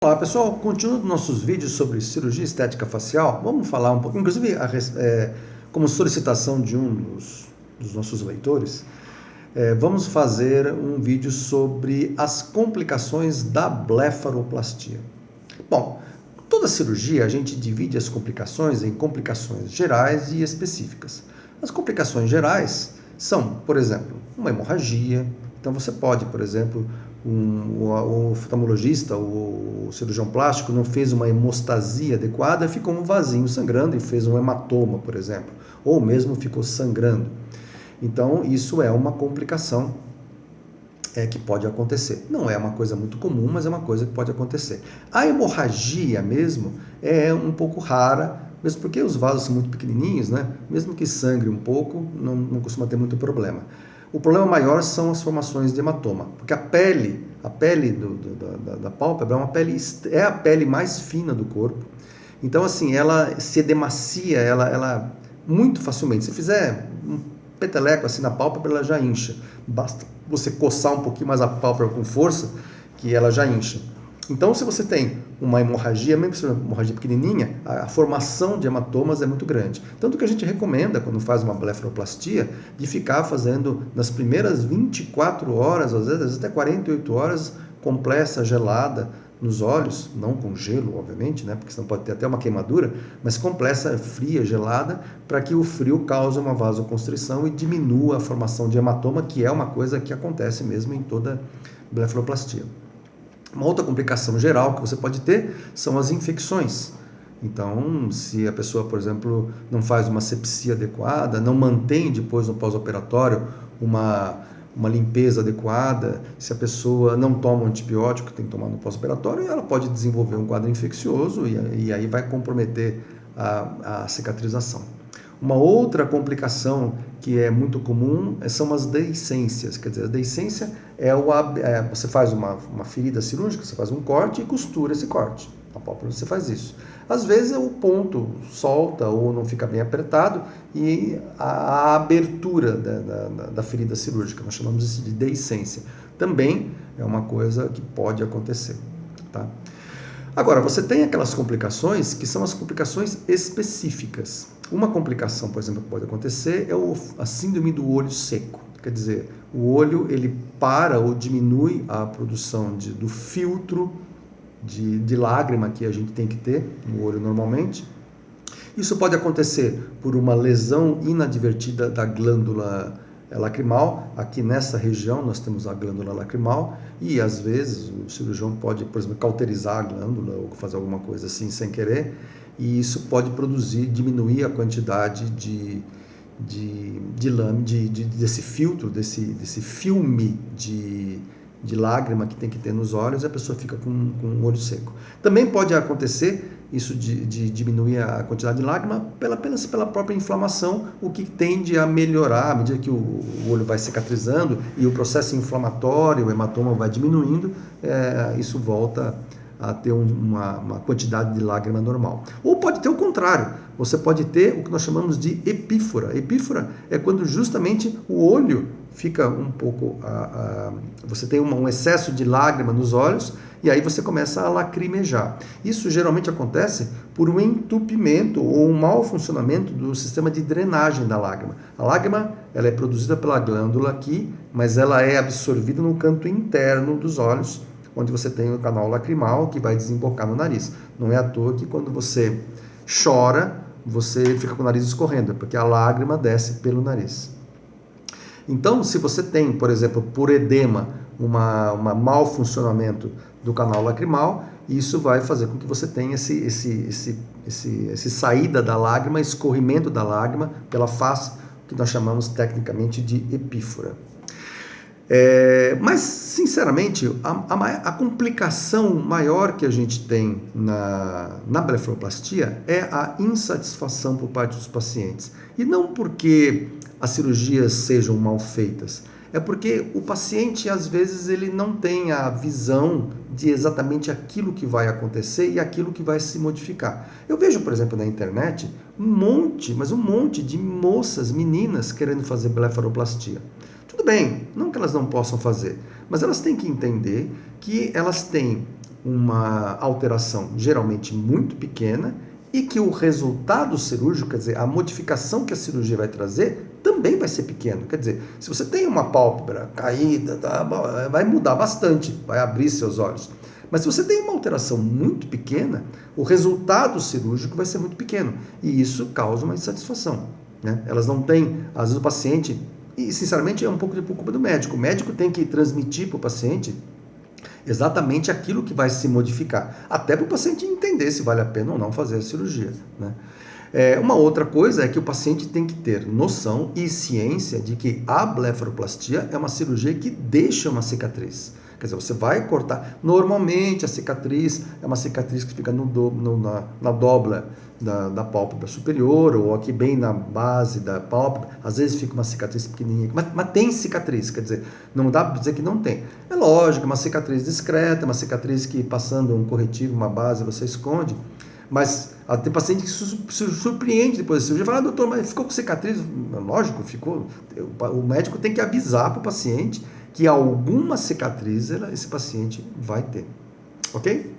Olá pessoal, continuando nossos vídeos sobre cirurgia estética facial, vamos falar um pouco, inclusive como solicitação de dos nossos leitores, vamos fazer um vídeo sobre as complicações da blefaroplastia. Bom, toda cirurgia a gente divide as complicações em complicações gerais e específicas. As complicações gerais são, por exemplo, uma hemorragia. Então você pode, por exemplo, o oftalmologista, o cirurgião plástico não fez uma hemostasia adequada, ficou um vasinho sangrando e fez um hematoma, por exemplo, ou mesmo ficou sangrando. Então isso é uma complicação que pode acontecer. Não é uma coisa muito comum, mas é uma coisa que pode acontecer. A hemorragia mesmo é um pouco rara, mesmo porque os vasos são muito pequenininhos, né? Mesmo que sangre um pouco, não costuma ter muito problema. O problema maior são as formações de hematoma, porque a pele da pálpebra é a pele mais fina do corpo. Então, assim, ela se edemacia, ela muito facilmente. Se fizer um peteleco assim na pálpebra, ela já incha. Basta você coçar um pouquinho mais a pálpebra com força, que ela já incha. Então, se você tem uma hemorragia, mesmo que seja uma hemorragia pequenininha, a formação de hematomas é muito grande. Tanto que a gente recomenda, quando faz uma blefaroplastia, de ficar fazendo nas primeiras 24 horas, às vezes até 48 horas, compressa gelada nos olhos, não com gelo, obviamente, né? Porque senão pode ter até uma queimadura, mas compressa fria, gelada, para que o frio cause uma vasoconstrição e diminua a formação de hematoma, que é uma coisa que acontece mesmo em toda blefaroplastia. Uma outra complicação geral que você pode ter são as infecções. Então, se a pessoa, por exemplo, não faz uma asepsia adequada, não mantém depois no pós-operatório uma limpeza adequada, se a pessoa não toma um antibiótico que tem que tomar no pós-operatório, ela pode desenvolver um quadro infeccioso e aí vai comprometer a cicatrização. Uma outra complicação que é muito comum são as deiscências. Quer dizer, a deiscência você faz uma ferida cirúrgica, você faz um corte e costura esse corte. Na pálpebra você faz isso. Às vezes o ponto solta ou não fica bem apertado e a abertura da ferida cirúrgica, nós chamamos isso de deiscência, também é uma coisa que pode acontecer. Tá? Agora, você tem aquelas complicações que são as complicações específicas. Uma complicação, por exemplo, que pode acontecer é a síndrome do olho seco. Quer dizer, o olho ele para ou diminui a produção do filtro de lágrima que a gente tem que ter no olho normalmente. Isso pode acontecer por uma lesão inadvertida da glândula lacrimal. Aqui nessa região nós temos a glândula lacrimal e às vezes o cirurgião pode, por exemplo, cauterizar a glândula ou fazer alguma coisa assim sem querer, e isso pode diminuir a quantidade desse filtro, desse filme de lágrima que tem que ter nos olhos, e a pessoa fica com o olho seco. Também pode acontecer isso de diminuir a quantidade de lágrima apenas pela própria inflamação, o que tende a melhorar à medida que o olho vai cicatrizando e o processo inflamatório, o hematoma vai diminuindo, isso volta a ter uma quantidade de lágrima normal. Ou pode ter o contrário, você pode ter o que nós chamamos de epífora. Epífora é quando justamente o olho fica um pouco, você tem um excesso de lágrima nos olhos e aí você começa a lacrimejar. Isso geralmente acontece por um entupimento ou um mau funcionamento do sistema de drenagem da lágrima. A lágrima ela é produzida pela glândula aqui, mas ela é absorvida no canto interno dos olhos, onde você tem o canal lacrimal que vai desembocar no nariz. Não é à toa que quando você chora, você fica com o nariz escorrendo, porque a lágrima desce pelo nariz. Então, se você tem, por exemplo, por edema, um mau funcionamento do canal lacrimal, isso vai fazer com que você tenha esse saída da lágrima, escorrimento da lágrima pela face, que nós chamamos tecnicamente de epífora. Mas, sinceramente, a complicação maior que a gente tem na blefaroplastia é a insatisfação por parte dos pacientes. E não porque as cirurgias sejam mal feitas, é porque o paciente, às vezes, ele não tem a visão de exatamente aquilo que vai acontecer e aquilo que vai se modificar. Eu vejo, por exemplo, na internet, um monte de moças, meninas, querendo fazer blefaroplastia. Tudo bem, não que elas não possam fazer, mas elas têm que entender que elas têm uma alteração geralmente muito pequena e que o resultado cirúrgico, quer dizer, a modificação que a cirurgia vai trazer, também vai ser pequeno. Quer dizer, se você tem uma pálpebra caída, vai mudar bastante, vai abrir seus olhos. Mas se você tem uma alteração muito pequena, o resultado cirúrgico vai ser muito pequeno. E isso causa uma insatisfação, né? Elas não têm, às vezes o paciente, e sinceramente é um pouco de culpa do médico. O médico tem que transmitir para o paciente exatamente aquilo que vai se modificar, até para o paciente entender se vale a pena ou não fazer a cirurgia, né? Uma outra coisa é que o paciente tem que ter noção e ciência de que a blefaroplastia é uma cirurgia que deixa uma cicatriz. Quer dizer, você vai cortar. Normalmente a cicatriz é uma cicatriz que fica na dobra da pálpebra superior, ou aqui bem na base da pálpebra. Às vezes fica uma cicatriz pequenininha, mas tem cicatriz, quer dizer, não dá para dizer que não tem. É lógico, uma cicatriz discreta, uma cicatriz que passando um corretivo, uma base, você esconde. Mas tem paciente que se surpreende depois da cirurgia, fala, doutor, mas ficou com cicatriz? Lógico, ficou. O médico tem que avisar para o paciente que alguma cicatriz esse paciente vai ter. Ok?